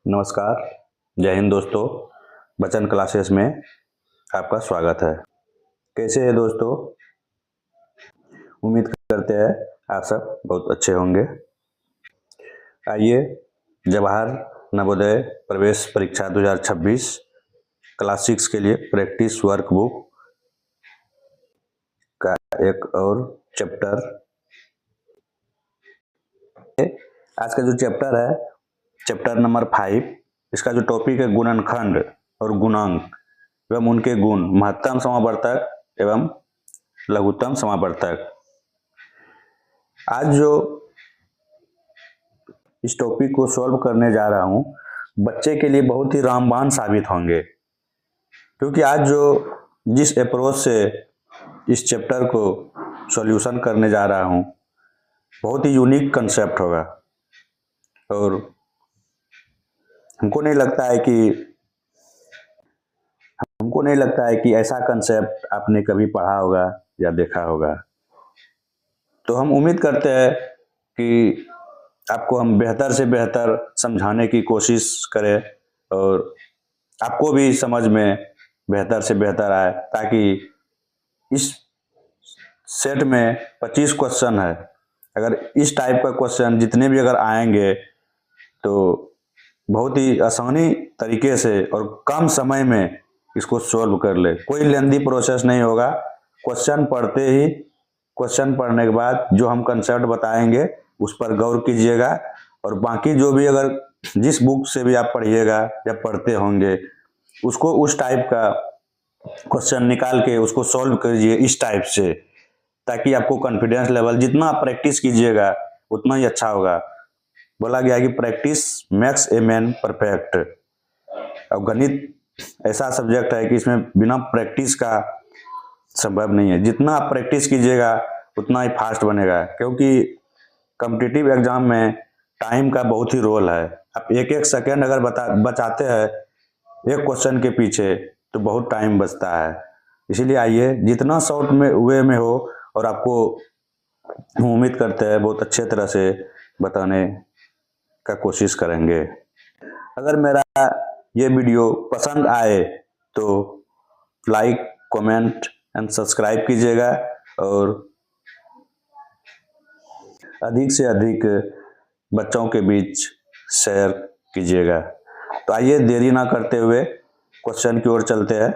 नमस्कार, जय हिंद दोस्तों। बचन क्लासेस में आपका स्वागत है। कैसे हैं दोस्तों? उम्मीद करते हैं आप सब बहुत अच्छे होंगे। आइए जवाहर नवोदय प्रवेश परीक्षा 2026 क्लास 6 के लिए प्रैक्टिस वर्कबुक का एक और चैप्टर। आज का जो चैप्टर है चैप्टर नंबर 5, इसका जो टॉपिक है गुणनखंड और गुणांक एवं उनके गुण, महत्तम समावर्तक एवं लघुत्तम समावर्तक। आज जो इस टॉपिक को सॉल्व करने जा रहा हूं बच्चे के लिए बहुत ही रामबाण साबित होंगे, क्योंकि आज जो जिस अप्रोच से इस चैप्टर को सॉल्यूशन करने जा रहा हूं बहुत ही यूनिक कंसेप्ट होगा और हमको नहीं लगता है कि ऐसा कंसेप्ट आपने कभी पढ़ा होगा या देखा होगा। तो हम उम्मीद करते हैं कि आपको हम बेहतर से बेहतर समझाने की कोशिश करें और आपको भी समझ में बेहतर से बेहतर आए, ताकि इस सेट में 25 क्वेश्चन है। अगर इस टाइप का क्वेश्चन जितने भी अगर आएंगे तो बहुत ही आसानी तरीके से और कम समय में इसको सॉल्व कर ले। कोई लेंदी प्रोसेस नहीं होगा। क्वेश्चन पढ़ने के बाद जो हम कंसेप्ट बताएंगे उस पर गौर कीजिएगा और बाकी जो भी अगर जिस बुक से भी आप पढ़िएगा या पढ़ते होंगे उसको उस टाइप का क्वेश्चन निकाल के उसको सॉल्व कीजिए इस टाइप से, ताकि आपको कॉन्फिडेंस लेवल जितना आप प्रैक्टिस कीजिएगा उतना ही अच्छा होगा। बोला गया कि practice makes a man perfect. अब गणित ऐसा सब्जेक्ट है कि इसमें बिना प्रैक्टिस का संभव नहीं है। जितना आप प्रैक्टिस कीजिएगा उतना ही फास्ट बनेगा, क्योंकि कॉम्पिटिटिव एग्जाम में टाइम का बहुत ही रोल है। आप एक एक सेकेंड अगर बचाते हैं एक क्वेश्चन के पीछे तो बहुत टाइम बचता है। इसीलिए आइए जितना शॉर्ट में वे में हो, और आपको हम उम्मीद करते हैं बहुत अच्छे तरह से बताने का कोशिश करेंगे। अगर मेरा ये वीडियो पसंद आए तो लाइक, कमेंट एंड सब्सक्राइब कीजिएगा और अधिक से अधिक बच्चों के बीच शेयर कीजिएगा। तो आइए देरी ना करते हुए क्वेश्चन की ओर चलते हैं।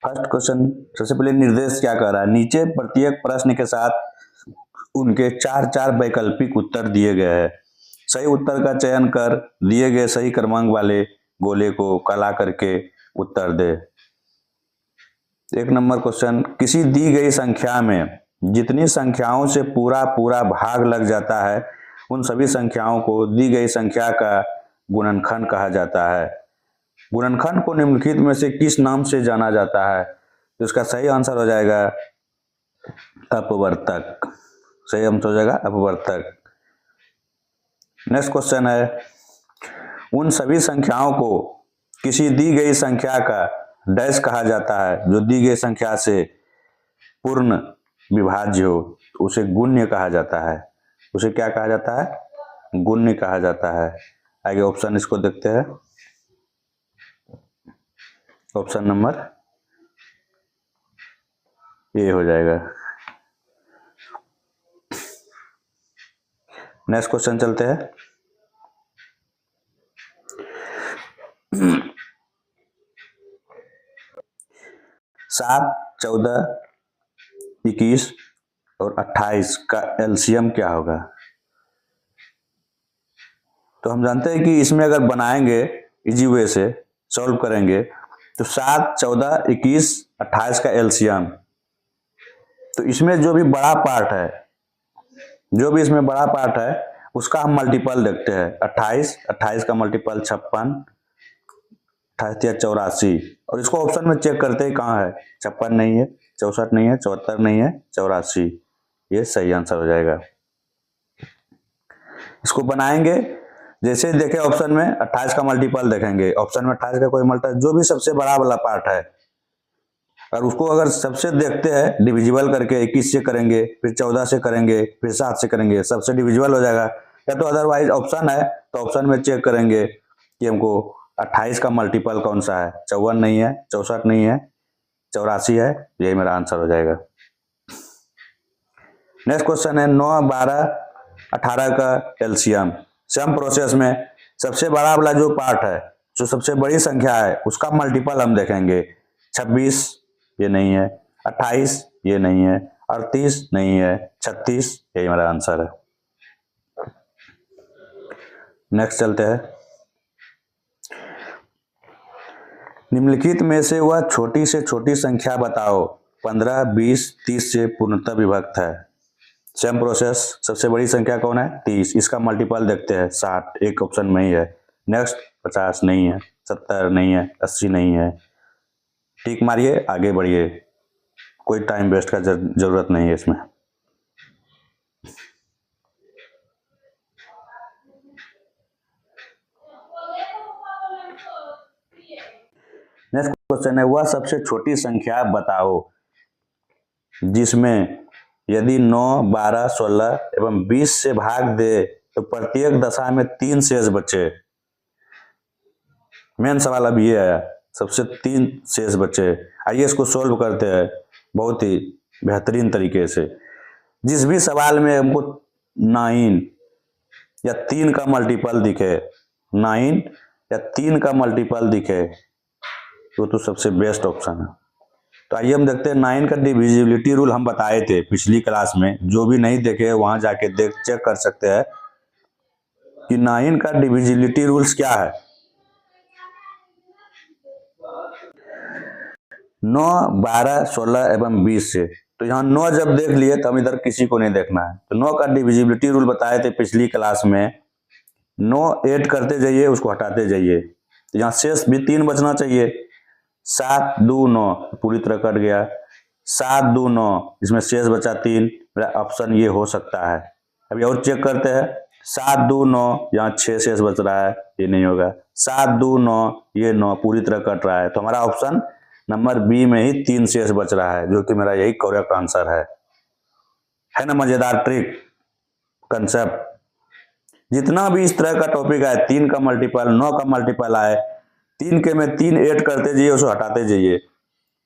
फर्स्ट क्वेश्चन, सबसे पहले निर्देश क्या कर रहा है। नीचे प्रत्येक प्रश्न के साथ उनके 4 वैकल्पिक उत्तर दिए गए हैं। सही उत्तर का चयन कर दिए गए सही क्रमांक वाले गोले को काला करके उत्तर दे। एक नंबर क्वेश्चन, किसी दी गई संख्या में जितनी संख्याओं से पूरा भाग लग जाता है उन सभी संख्याओं को दी गई संख्या का गुणनखंड कहा जाता है। गुणनखंड को निम्नलिखित में से किस नाम से जाना जाता है? तो इसका सही आंसर हो जाएगा अपवर्तक। सही आंसर हो जाएगा अपवर्तक। नेक्स्ट क्वेश्चन है, उन सभी संख्याओं को किसी दी गई संख्या का डैश कहा जाता है जो दी गई संख्या से पूर्ण विभाज्य हो, उसे गुण्य कहा जाता है। उसे क्या कहा जाता है? गुण्य कहा जाता है। आगे ऑप्शन इसको देखते हैं। ऑप्शन नंबर ए हो जाएगा। नेक्स्ट क्वेश्चन चलते हैं। 7, 14, 21 और 28 का एलसीएम क्या होगा? तो हम जानते हैं कि इसमें अगर बनाएंगे इजी वे से सॉल्व करेंगे तो 7, 14, 21, 28 का एलसीएम, तो इसमें जो भी इसमें बड़ा पार्ट है उसका हम मल्टीपल देखते हैं। 28 का मल्टीपल 56, 28 84, और इसको ऑप्शन में चेक करते हैं कहाँ है। 56 नहीं है, 64 नहीं है, 74 नहीं है, 84, ये सही आंसर हो जाएगा। इसको बनाएंगे जैसे देखे ऑप्शन में 28 का मल्टीपल देखेंगे, ऑप्शन में 28 का कोई मल्टीपल जो भी सबसे बड़ा वाला पार्ट है और उसको अगर सबसे देखते हैं डिविजिबल करके 21 से करेंगे, फिर 14 से करेंगे, फिर 7 से करेंगे, सबसे डिविजिबल हो जाएगा या तो अदरवाइज ऑप्शन है तो ऑप्शन में चेक करेंगे कि हमको 28 का मल्टीपल कौन सा है, 54 नहीं है, 64 नहीं है, 84 है, यही मेरा आंसर हो जाएगा। नेक्स्ट क्वेश्चन है 9, 12, 18 का एलसीएम। सम प्रोसेस में सबसे बड़ा वाला जो पार्ट है, जो सबसे बड़ी संख्या है, उसका मल्टीपल हम देखेंगे। 26 ये नहीं है, 28 ये नहीं है, 38 नहीं है, 36 यही मेरा आंसर है। नेक्स्ट चलते हैं। निम्नलिखित में से वह छोटी से छोटी संख्या बताओ 15, 20, 30 से पूर्णतः विभक्त है। सेम प्रोसेस, सबसे बड़ी संख्या कौन है, 30, इसका मल्टीपल देखते हैं 60, एक ऑप्शन में ही है। नेक्स्ट 50 नहीं है, 70 नहीं है, 80 नहीं है। टिक मारिए, आगे बढ़िए, कोई टाइम वेस्ट का जरूरत नहीं है इसमें। नेक्स्ट क्वेश्चन है वह सबसे छोटी संख्या बताओ जिसमें यदि 9, 12, 16 एवं 20 से भाग दे तो प्रत्येक दशा में 3 शेष बचे। मेन सवाल अब ये आया, सबसे 3 शेष बचे। आइए इसको सोल्व करते हैं बहुत ही बेहतरीन तरीके से। जिस भी सवाल में हमको 9 या 3 का मल्टीपल दिखे, 9 या 3 का मल्टीपल दिखे, तो सबसे बेस्ट ऑप्शन है। तो आइए हम देखते हैं 9 का डिविजिबिलिटी रूल हम बताए थे पिछली क्लास में। जो भी नहीं देखे वहां जाके चेक कर सकते हैं कि 9 का डिविजिबिलिटी रूल्स क्या है। 9, 12, 16 एवं 20 से, तो यहाँ 9 जब देख लिए तो हम इधर किसी को नहीं देखना है। तो 9 का डिविजिबिलिटी रूल बताए थे पिछली क्लास में। 9 ऐड करते जाइए, उसको हटाते जाइए, तो यहाँ शेष भी 3 बचना चाहिए। 7, 2, 9 पूरी तरह कट गया। 7, 2, 9 इसमें शेष बचा 3, मेरा ऑप्शन ये हो सकता है। अभी और चेक करते हैं। 7, 2, 9 यहाँ 6 शेष बच रहा है, ये नहीं होगा। 7, 2, 9 ये 9 पूरी तरह कट रहा है, तो हमारा ऑप्शन नंबर बी में ही 3 शेष बच रहा है, जो कि मेरा यही करेक्ट आंसर है ना। मजेदार ट्रिक कंसेप्ट। जितना भी इस तरह का टॉपिक आए, 3 का मल्टीपल, 9 का मल्टीपल आए, 3 के में 3 ऐड करते जाइए, उसको हटाते जाइए।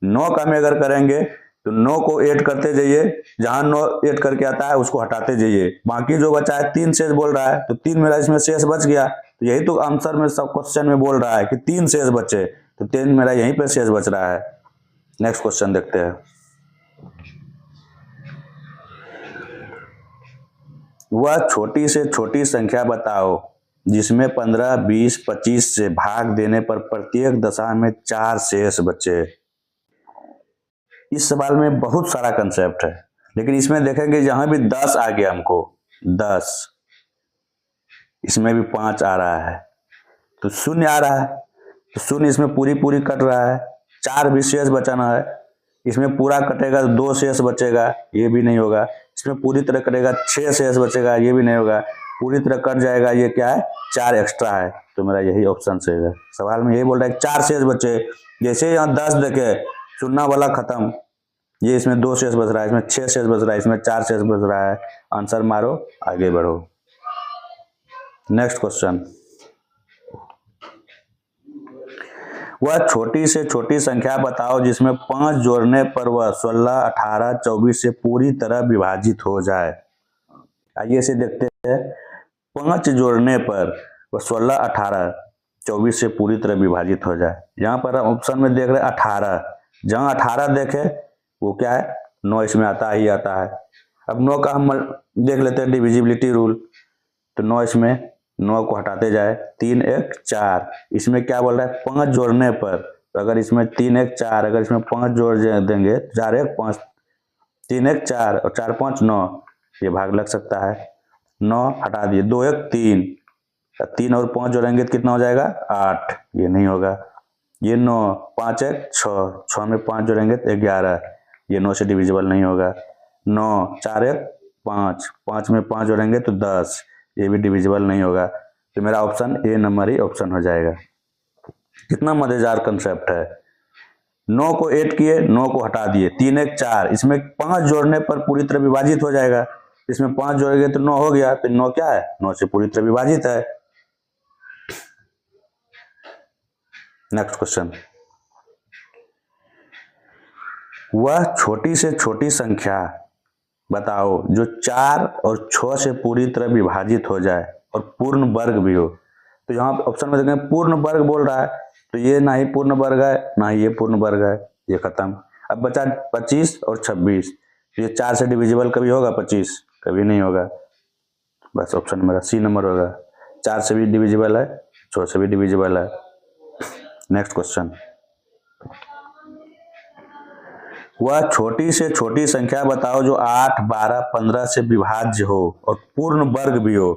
9 का में अगर करेंगे तो 9 को ऐड करते जाइए, जहां 9 ऐड करके आता है उसको हटाते जाइए। बाकी जो बचा है 3 शेष बोल रहा है, तो 3 मेरा इसमें शेष बच गया। तो यही तो आंसर में सब क्वेश्चन में बोल रहा है कि 3 शेष बचे, तो 3 मेरा यहीं पे शेष बच रहा है। नेक्स्ट क्वेश्चन देखते हैं। वह छोटी से छोटी संख्या बताओ जिसमें 15, 20, 25 से भाग देने पर प्रत्येक दशा में 4 शेष बचे। इस सवाल में बहुत सारा कंसेप्ट है, लेकिन इसमें देखेंगे जहां भी 10 आ गया हमको, 10, इसमें भी 5 आ रहा है, तो 0 आ रहा है, तो 0 इसमें पूरी कट रहा है। 4 भी शेष बचाना है, इसमें पूरा कटेगा तो 2 शेष बचेगा, ये भी नहीं होगा। इसमें पूरी तरह कटेगा 6 शेष बचेगा, ये भी नहीं होगा। पूरी तरह कट जाएगा, ये क्या है, 4 एक्स्ट्रा है, तो मेरा यही ऑप्शन सही है। सवाल में यही बोल रहा है 4 शेष बचे। जैसे यहाँ 10 देखे, चुनना वाला खत्म, ये इसमें 2 शेष बच रहा है, इसमें 6 शेष बच रहा है, इसमें 4 शेष बच रहा है। आंसर मारो, आगे बढ़ो। Next question. वह छोटी से छोटी संख्या बताओ जिसमें 5 जोड़ने पर वह 16, 18, 24 से पूरी तरह विभाजित हो जाए। आइए इसे देखते हैं। 5 जोड़ने पर वह 16, 18, 24 से पूरी तरह विभाजित हो जाए। यहाँ पर ऑप्शन में देख रहे हैं 18, जहाँ 18 देखे वो क्या है, 9 इसमें आता ही आता है। अब 9 का हम देख लेते हैं डिविजिबिलिटी रूल, तो 9 इसमें, 9 को हटाते जाए, 3, 1, 4, इसमें क्या बोल रहा है, 5 जोड़ने पर, तो अगर इसमें 3, 1, 4, अगर इसमें 5 जोड़ देंगे, 4, 1, 5, 3, 1, 4 और 4, 5, 9, ये भाग लग सकता है। 9 हटा दिए, 2, 1, 3, 3 और 5 जोड़ेंगे तो कितना हो जाएगा, 8, ये नहीं होगा। ये 9, 5, 1, 6, 6 में 5 जोड़ेंगे तो 11, ये 9 से डिविजिबल नहीं होगा। 9, 4, 1, 5, 5 में 5 जोड़ेंगे तो 10, ये भी डिविजिबल नहीं होगा। तो मेरा option A number he option हो जाएगा। कितना मजेदार कंसेप्ट है। 9 को ऐड किए, 9 को हटा दिए, 3, 1, 4, इसमें 5 जोड़ने पर पूरी तरह विभाजित हो जाएगा। इसमें 5 जोड़ेंगे तो 9 हो गया, तो 9 क्या है, 9 से पूरी तरह विभाजित है। नेक्स्ट क्वेश्चन, वह छोटी से छोटी संख्या बताओ जो 4 और 6 से पूरी तरह विभाजित हो जाए और पूर्ण वर्ग भी हो। तो यहाँ ऑप्शन में देखें पूर्ण वर्ग बोल रहा है, तो ये ना ही पूर्ण वर्ग है ना ही ये पूर्ण वर्ग है, ये खत्म। अब बचा 25 और 26, तो ये 4 से डिविजिबल कभी होगा 25, कभी नहीं होगा, बस ऑप्शन मेरा सी नंबर होगा। 4 से भी डिविजिबल है, 6 से भी डिविजिबल है। नेक्स्ट क्वेश्चन, वह छोटी से छोटी संख्या बताओ जो 8, 12, 15 से विभाज्य हो और पूर्ण वर्ग भी हो।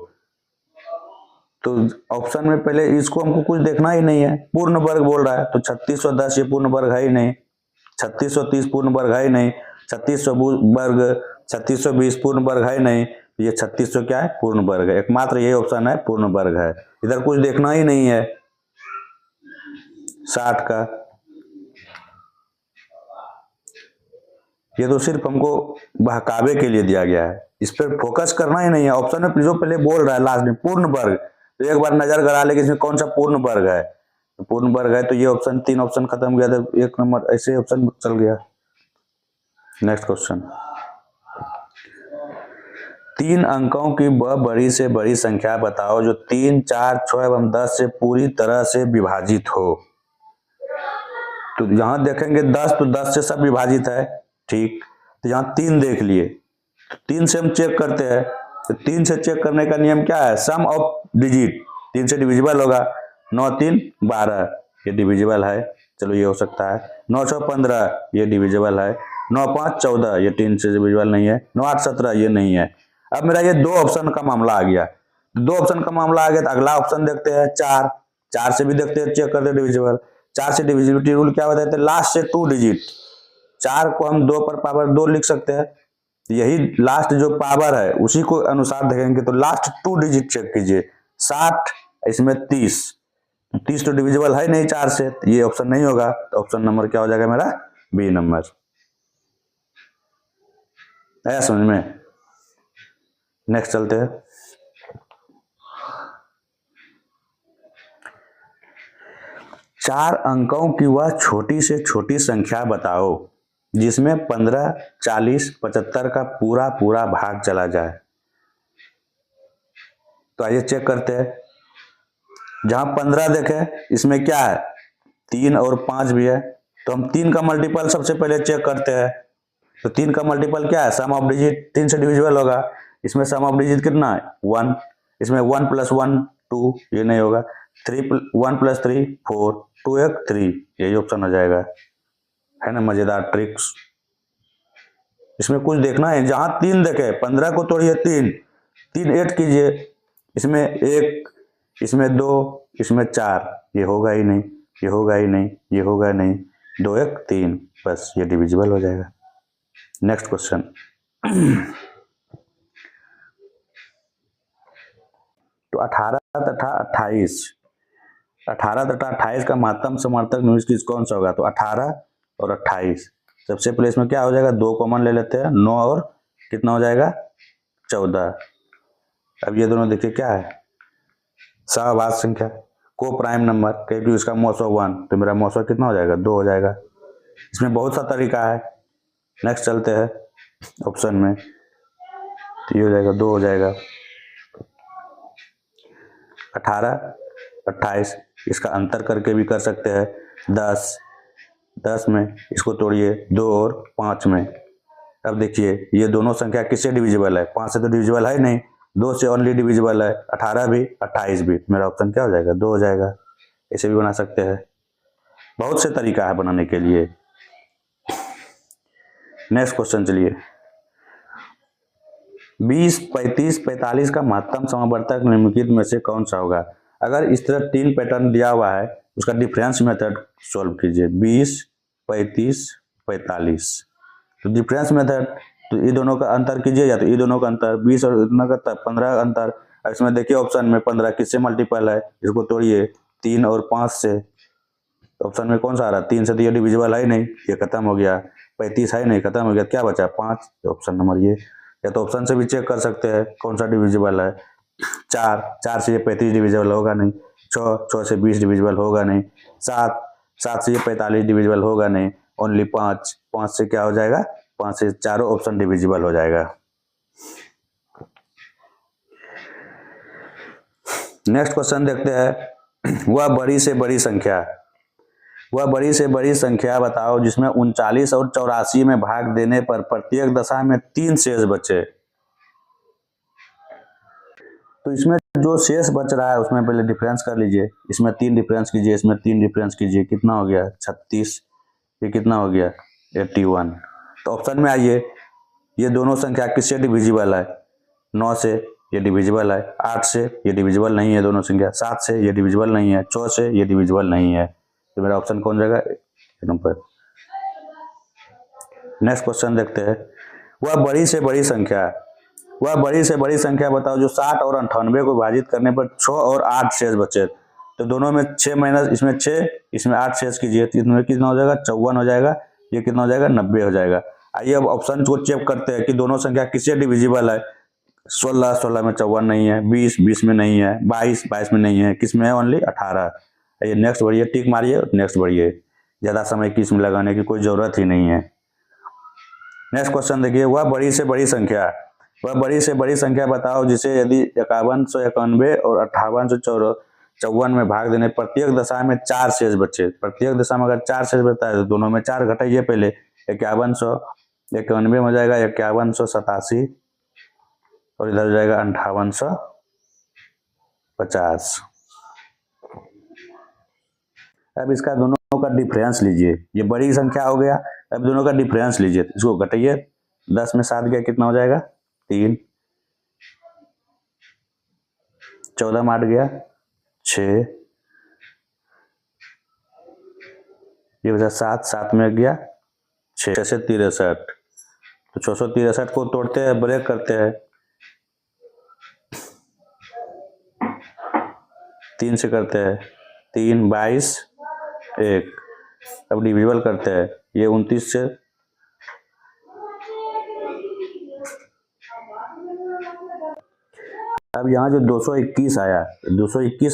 तो ऑप्शन में पहले इसको हमको कुछ देखना ही नहीं है, पूर्ण वर्ग बोल रहा है, तो 3610 ये पूर्ण वर्ग है ही नहीं, 3630 पूर्ण वर्ग है ही नहीं, 3600 वर्ग, 3620 पूर्ण वर्ग है नहीं, ये 3600 क्या है, पूर्ण वर्ग है। एकमात्र यही ऑप्शन है पूर्ण वर्ग है, इधर कुछ देखना ही नहीं है। 60 का ये तो सिर्फ हमको बहकावे के लिए दिया गया है, इस पर फोकस करना ही नहीं है। ऑप्शन में जो पहले बोल रहा है लास्ट में पूर्ण वर्ग, तो एक बार नजर गड़ा ले कि इसमें कौन सा पूर्ण वर्ग है। तो पूर्ण वर्ग है तो ये ऑप्शन, 3 ऑप्शन खत्म हो गया, तो 1 नंबर ऐसे ऑप्शन चल गया। नेक्स्ट क्वेश्चन, 3 अंकों की वह बड़ी से बड़ी संख्या बताओ जो 3, 4, 6 एवं 10 से पूरी तरह से विभाजित हो। तो यहां देखेंगे 10, तो 10 से सब विभाजित है, ठीक। तो यहाँ 3 देख लिए, तो 3 से हम चेक करते हैं, तो 3 से चेक करने का नियम क्या है, सम ऑफ डिजिट, 3 से डिविजिबल होगा। 9 3 12 ये डिविजिबल है, चलो ये हो सकता है। 9 6 15 ये डिविजिबल है। 9 5 14 ये 3 से डिविजिबल नहीं है। 9 8 17 ये नहीं है। अब मेरा ये 2 ऑप्शन का मामला आ गया, 2 ऑप्शन का मामला आ गया, तो अगला ऑप्शन देखते हैं 4, 4 से भी देखते हैं, चेक करते हैं डिविजिबल। 4 से डिविजिबिलिटी रूल क्या बताते हैं, लास्ट से 2 डिजिट, 4 को हम 2 पर पावर 2 लिख सकते हैं, यही लास्ट जो पावर है उसी को अनुसार देखेंगे। तो लास्ट 2 डिजिट चेक कीजिए, 60 इसमें 30, 30 तो डिविजिबल है नहीं 4 से, तो ये ऑप्शन नहीं होगा। तो ऑप्शन नंबर क्या हो जाएगा मेरा, बी नंबर। आया समझ में। नेक्स्ट चलते हैं, चार अंकों की वह छोटी से छोटी संख्या बताओ जिसमें 15, 40, 75 का पूरा पूरा भाग चला जाए। तो आइए चेक करते हैं। जहां 15 देखें, इसमें क्या है, 3 और 5 भी है, तो हम 3 का मल्टीपल सबसे पहले चेक करते हैं। तो 3 का मल्टीपल क्या है, सम ऑफ डिजिट, 3 से डिविजिबल होगा। इसमें सम ऑफ डिजिट कितना है, 1, इसमें 1 + 1 2, ये नहीं होगा। 1 + 3 4, 2 1 3, यही ऑप्शन हो जाएगा। है ना मजेदार ट्रिक्स। इसमें कुछ देखना है, जहां 3 देखे, 15 को तोड़िए 3, 3 ऐड कीजिए, इसमें 1, इसमें 2, इसमें 4, ये होगा ही नहीं, ये होगा ही नहीं, ये होगा नहीं, 2 1 3, बस ये डिविजिबल हो जाएगा। नेक्स्ट क्वेश्चन, तो 18 तथा 28, 18 तथा 28 का महत्तम समर्थक निम्नलिखित कौन सा होगा। तो 18 और 28, सबसे पहले इसमें क्या हो जाएगा, 2 कॉमन ले लेते हैं, 9 और कितना हो जाएगा 14। अब ये दोनों देखिए क्या है, सहवास संख्या, को प्राइम नंबर, क्योंकि इसका मौसो 1, तो मेरा मौसो कितना हो जाएगा, 2 हो जाएगा। इसमें बहुत सा तरीका है। नेक्स्ट चलते हैं ऑप्शन में, तो ये हो जाएगा 2 हो जाएगा। 18 28, इसका अंतर करके भी कर सकते हैं। 10 10 में इसको तोड़िए 2 और 5 में। अब देखिए ये दोनों संख्या किससे डिविजिबल है, 5 से तो डिविजिबल है नहीं, 2 से ओनली डिविजिबल है, 18 भी 28 भी। मेरा ऑप्शन क्या हो जाएगा, 2 हो जाएगा। ऐसे भी बना सकते हैं, बहुत से तरीका है बनाने के लिए। नेक्स्ट क्वेश्चन चलिए, 20, 35, 45 का महत्तम समवर्तक निम्नलिखित में से कौन सा होगा। अगर इस तरह 3 पैटर्न दिया हुआ है, उसका डिफरेंस मेथड सॉल्व कीजिए। 20, 35, 45, तो डिफरेंस मेथड, तो ये दोनों का अंतर कीजिए, या तो ये दोनों का अंतर 20 और इतना का 15 अंतर। अब इसमें देखिए ऑप्शन में 15 किससे मल्टीपल है, इसको तोड़िए 3 और 5 से। ऑप्शन में कौन सा आ रहा है, 3 से तो ये डिविजिबल है नहीं, ये खत्म हो गया। 35 है नहीं, खत्म हो गया, क्या बचा 5, ऑप्शन नंबर ये। या तो ऑप्शन से भी चेक कर सकते हैं कौन सा डिविजिबल है। 4 से ये 35 डिविजिबल होगा नहीं। 6 से 20 डिविजिबल होगा नहीं। 7 से ये 45 डिविजिबल होगा नहीं। ओनली 5 से क्या हो जाएगा, 5 से चारों ऑप्शन डिविजिबल हो जाएगा। नेक्स्ट क्वेश्चन देखते हैं। वह बड़ी से बड़ी संख्या बताओ जिसमें 39 और 84 में भाग देने पर प्रत्येक दशा में 3 शेष बचे। तो इसमें जो शेष बच रहा है उसमें पहले डिफरेंस कर लीजिए। इसमें 3 डिफरेंस कीजिए, इसमें 3 डिफरेंस कीजिए, कितना हो गया 36। ये कितना हो गया 81। तो ऑप्शन में आइए, ये दोनों संख्या किससे डिविजिबल है। 9 से ये डिविजिबल है। 8 से ये डिविजिबल नहीं है दोनों संख्या। 7 से ये डिविजिबल नहीं है। 4 से ये डिविजिबल नहीं है। तो मेरा ऑप्शन कौन जाएगा नंबर। नेक्स्ट क्वेश्चन देखते हैं। वह बड़ी से बड़ी संख्या बताओ जो 60 और 98 को विभाजित करने पर 6 और 8 शेष बचे। तो दोनों में 6 माइनस, इसमें 6 इसमें 8 शेष कीजिए, तो इसमें कितना हो जाएगा 54 हो जाएगा। ये कितना हो जाएगा 90 हो जाएगा। आइए अब ऑप्शन को चेक करते हैं कि दोनों संख्या किससे डिविजिबल है। 16 में 54 नहीं है। 20 में नहीं है। 22 में नहीं है। किस में है ओनली 18। ये नेक्स्ट बढ़िए, टिक मारिए नेक्स्ट बढ़िए। ज़्यादा समय किस में लगाने की कोई ज़रूरत ही नहीं है। नेक्स्ट क्वेश्चन देखिए। वह बड़ी से बड़ी संख्या बताओ जिसे यदि 5191 और 5854 में भाग देने प्रत्येक दशा में 4 शेष बचे। प्रत्येक दशा में अगर 4 शेष बचता है तो दोनों में 4 घटाइए पहले। 5191 हो जाएगा 5187 और इधर हो जाएगा 5850। अब इसका दोनों का डिफरेंस लीजिए। ये बड़ी संख्या हो गया, अब दोनों का डिफरेंस लीजिए, इसको घटाइए। 10 में 7 गया कितना हो जाएगा 3। 14 में 8 गया 6। ये बचा 7 में गया 6 से 63। तो 663 को तोड़ते हैं, ब्रेक करते हैं। 3 से करते हैं 3 22 1। अब डिविजिबल करते हैं। ये 29 से अब यहाँ जो 221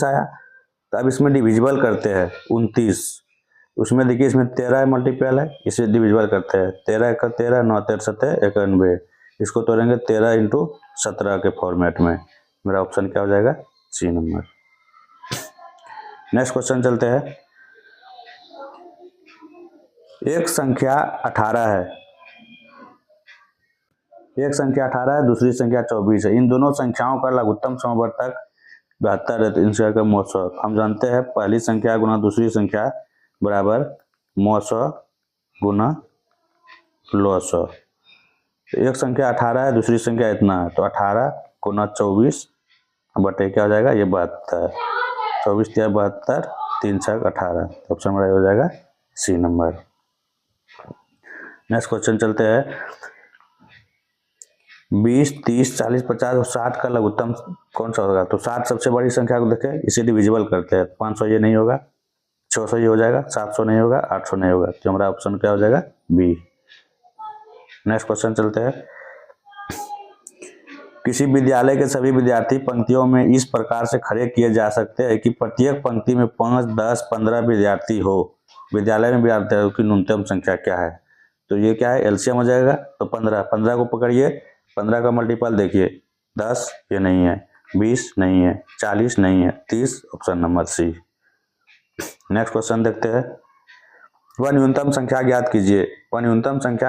आया तो अब इसमें डिविजिबल करते हैं 29। उसमें देखिए इसमें 13 मल्टीपल है, इसे डिविजिबल करते हैं। 13 का 13 9 13 7 91। इसको तोड़ेंगे 13 इंटू 17 के फॉर्मेट में। मेरा ऑप्शन क्या हो जाएगा सी नंबर। नेक्स्ट क्वेश्चन चलते हैं। एक संख्या 18 है, दूसरी संख्या 24 है। इन दोनों संख्याओं का लघुत्तम समवर्तक 72 है। तो इन संख्या का मौसम हम जानते हैं, पहली संख्या गुना दूसरी संख्या बराबर मौसम गुना लौसौ। तो एक संख्या 18 है, दूसरी संख्या इतना है, तो 18 गुना 24 बटे क्या हो जाएगा ये 72। 24 या 72 3 6 18। ऑप्शन मेरा हो जाएगा सी नंबर। नेक्स्ट क्वेश्चन चलते हैं। 20 30 40 50 और 60 का लघुत्तम कौन सा होगा। तो 60 सबसे बड़ी संख्या को देखें, इसे डिविजिबल करते हैं। 500 ये नहीं होगा, 600 ये हो जाएगा, 700 नहीं होगा, 800 नहीं होगा। तो हमारा ऑप्शन क्या हो जाएगा बी। नेक्स्ट क्वेश्चन चलते हैं। किसी विद्यालय के सभी विद्यार्थी पंक्तियों में इस प्रकार से खड़े किए जा सकते हैं कि प्रत्येक पंक्ति में 5 10 15 विद्यार्थी हो। विद्यालय में विद्यार्थियों की न्यूनतम संख्या क्या है। तो ये क्या है एलसीएम हो जाएगा। तो 15 को पकड़िए, 15 का मल्टीपल देखिए। 10 ये नहीं है, 20 नहीं है, 40 नहीं है, 30 option number C. Next question देखते हैं। वह न्यूनतम संख्या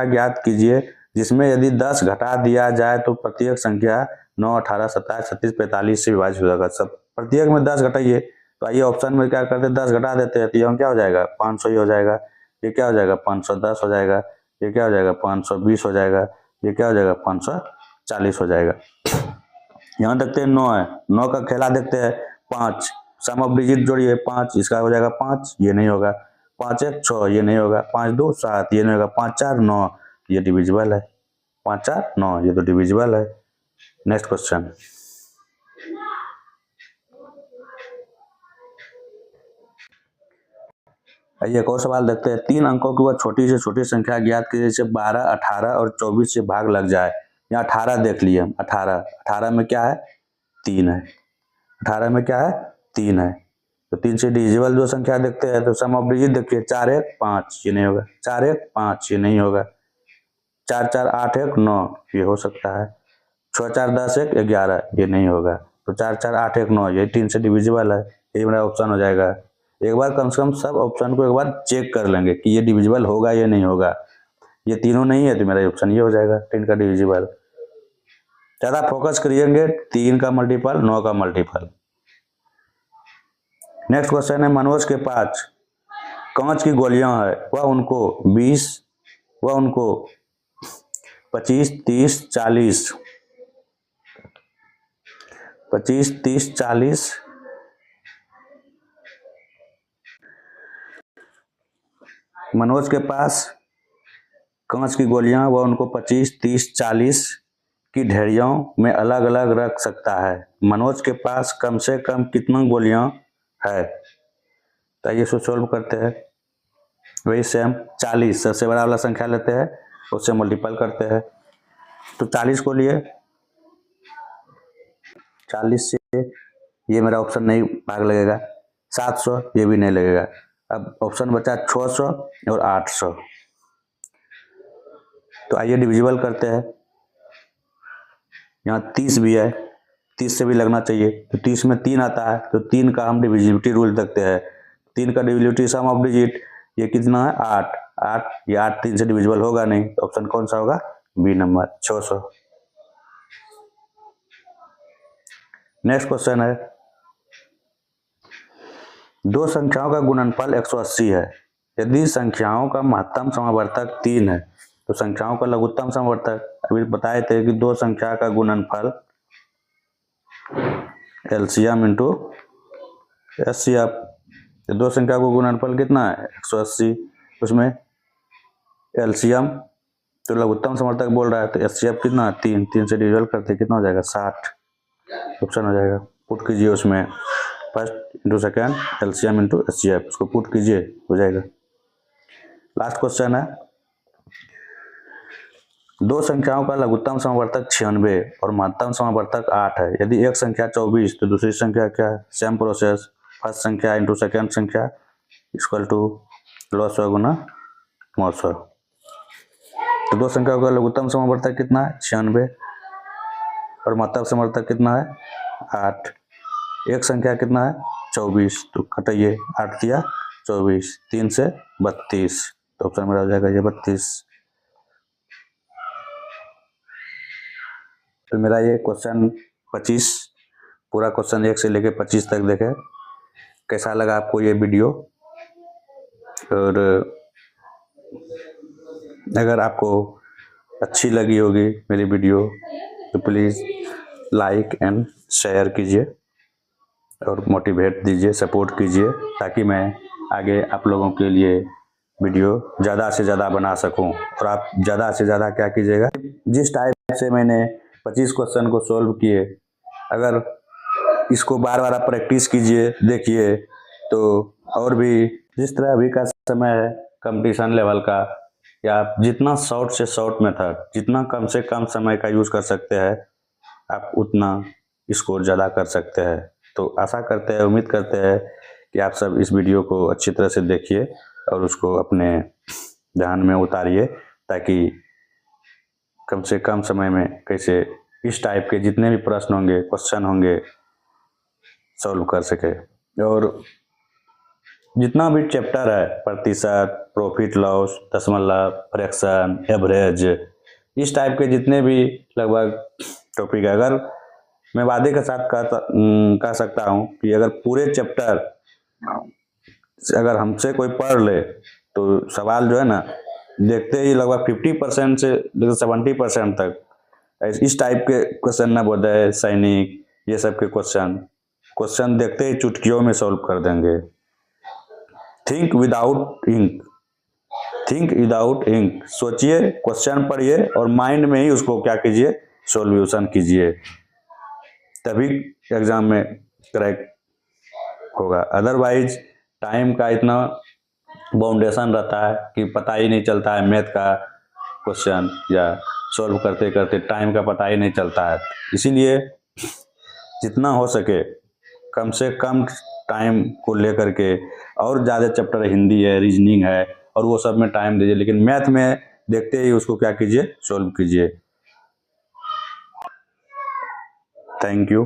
ज्ञात कीजिए जिसमें यदि 10 घटा दिया जाए तो प्रत्येक संख्या 9 18 27 36 45 से विभाजित हो जाएगा। सब प्रत्येक में 10 घटाइए। तो आइए ऑप्शन में क्या करते हैं 10 घटा देते हैं। तो ये क्या हो जाएगा 500 ही हो जाएगा। ये क्या हो जाएगा 510 हो जाएगा। ये क्या हो जाएगा 520 हो जाएगा। ये क्या हो जाएगा 540 हो जाएगा। यहाँ देखते हैं 9 है, 9 का खेला देखते हैं 5। सम ऑफ डिजिट जोड़िए 5, इसका हो जाएगा 5, ये नहीं होगा। 5 1 6 ये नहीं होगा। 5 2 7 ये नहीं होगा। 5 4 9 ये डिविजिबल है। 5 4 9 ये तो डिविजिबल है। Next question. आइए एक और सवाल देखते हैं। 3 अंकों की वह छोटी से छोटी संख्या ज्ञात कीजिए जिसे 12 18 और 24 से भाग लग जाए। यहाँ 18 देख लिए हम, 18 में क्या है 3 है, 18 में क्या है 3 है। तो 3 से डिविजिबल जो संख्या देखते हैं तो सम ऑफ डिजिट देखिए 4 1 5 ये नहीं होगा, 4 1 5 ये नहीं होगा, 4 4 8 1 9 ये हो सकता है, 6 4 10 1 11 ये नहीं होगा। तो 4 4 8 1 9 ये 3 से डिविजिबल है, ये मेरा ऑप्शन हो जाएगा। एक बार कम से कम सब ऑप्शन को एक बार चेक कर लेंगे कि ये डिविजिबल होगा या नहीं होगा। ये तीनों नहीं है तो मेरा ऑप्शन ये हो जाएगा 3 का डिविजिबल। ज़्यादा फोकस करिएंगे 3 का मल्टीपल 9 का मल्टीपल। नेक्स्ट क्वेश्चन है मनोज के पास कांच की गोलियां है, वह उनको 20 वह उनको 25 30 40 25 30 40 मनोज के पास कांच की गोलियां वह उनको 25 30 40 की ढेरियों में अलग अलग रख सकता है। मनोज के पास कम से कम कितना गोलियां है। तो आइए इसको सोल्व करते हैं। वही सेम 40 सबसे बड़ा वाला संख्या लेते हैं, उससे मल्टीपल करते हैं। तो 40 को लिए 40 से ये मेरा ऑप्शन नहीं भाग लगेगा, 700 ये भी नहीं लगेगा। अब ऑप्शन बचा 600 और 800। तो आइए डिविजिबल करते हैं। यहाँ 30 भी है, 30 से भी लगना चाहिए। तो 30 में 3 आता है, तो 3 का हम डिविजिबिलिटी रूल देखते हैं। 3 का डिविजिबिलिटी सम ऑफ डिजिट ये कितना है 8 8 ये 8 3 से डिविजिबल होगा नहीं, तो ऑप्शन कौन सा होगा बी नंबर 600। नेक्स्ट क्वेश्चन है दो संख्याओं का गुणनफल 180 है। यदि संख्याओं का महत्तम समावर्तक 3 है तो संख्याओं का लघुत्तम समावर्तक, अभी बताए थे कि दो संख्या का गुणनफल एलसीएम इंटू एचसीएफ। दो संख्या को गुणनफल कितना है 180, उसमें एलसीएम तो लघुत्तम समावर्तक बोल रहा है, तो एचसीएफ कितना 3 3 से डिविजल करते कितना हो जाएगा 60 ऑप्शन हो जाएगा। पुट कीजिए उसमें first into second LCM into HCF, उसको पुट कीजिए हो जाएगा। लास्ट क्वेश्चन है दो संख्याओं का लघुत्तम समावर्तक 96 और महत्तम समावर्तक 8 है। यदि एक संख्या 24 तो दूसरी संख्या क्या है, सेम प्रोसेस, फर्स्ट संख्या इंटू सेकेंड संख्या इक्वल टू लॉस गुना मौसर। तो दो संख्याओं का लघुत्तम समावर्तक कितना है 96 और महत्तम समावर्तक कितना है 8। एक संख्या कितना है 24, तो घटाइए 8 दिया 24, 3 से 32, तो ऑप्शन मेरा हो जाएगा ये 32। तो मेरा ये क्वेश्चन 25 पूरा क्वेश्चन 1 से लेके 25 तक देखे। कैसा लगा आपको ये वीडियो, और अगर आपको अच्छी लगी होगी मेरी वीडियो तो प्लीज़ लाइक एंड शेयर कीजिए और मोटिवेट दीजिए, सपोर्ट कीजिए, ताकि मैं आगे आप लोगों के लिए वीडियो ज़्यादा से ज़्यादा बना सकूं। और आप ज़्यादा से ज़्यादा क्या कीजिएगा, जिस टाइप से मैंने 25 क्वेश्चन को सॉल्व किए, अगर इसको बार बार आप प्रैक्टिस कीजिए देखिए, तो और भी जिस तरह अभी का समय है कंपटीशन लेवल का, या जितना शॉर्ट से शॉर्ट मेथड, जितना कम से कम समय का यूज़ कर सकते हैं आप उतना स्कोर ज़्यादा कर सकते हैं। तो आशा करते हैं, उम्मीद करते हैं कि आप सब इस वीडियो को अच्छी तरह से देखिए और उसको अपने ध्यान में उतारिए, ताकि कम से कम समय में कैसे इस टाइप के जितने भी प्रश्न होंगे, क्वेश्चन होंगे, सॉल्व कर सके। और जितना भी चैप्टर है, प्रतिशत, प्रॉफिट लॉस, दशमलव, फ्रैक्शन, एवरेज, इस टाइप के जितने भी लगभग टॉपिक है, अगर मैं वादे के साथ कह सकता हूँ कि अगर पूरे चैप्टर अगर हमसे कोई पढ़ ले तो सवाल जो है ना देखते ही लगभग 50% से 70% तक इस टाइप के क्वेश्चन, नवोदय, सैनिक, ये सब के क्वेश्चन देखते ही चुटकियों में सॉल्व कर देंगे। Think without ink, think without ink, सोचिए, क्वेश्चन पढ़िए और माइंड में ही उसको क्या कीजिए, सॉल्यूशन कीजिए, तभी एग्जाम में क्रैक होगा। अदरवाइज टाइम का इतना बाउंडेशन रहता है कि पता ही नहीं चलता है मैथ का क्वेश्चन या सॉल्व करते करते टाइम का पता ही नहीं चलता है। इसीलिए जितना हो सके कम से कम टाइम को लेकर के, और ज़्यादा चैप्टर हिंदी है, रीजनिंग है, और वो सब में टाइम दीजिए, लेकिन मैथ में देखते ही उसको क्या कीजिए, सॉल्व कीजिए। Thank you.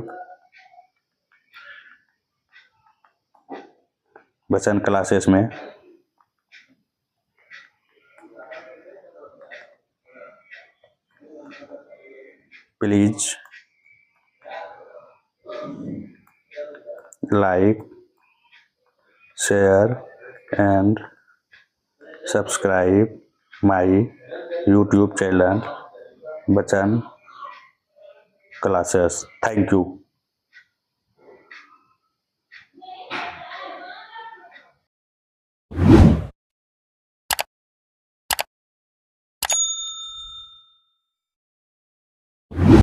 बच्चन क्लासेस में please like, share and subscribe my YouTube channel Bachan Classes. Thank you.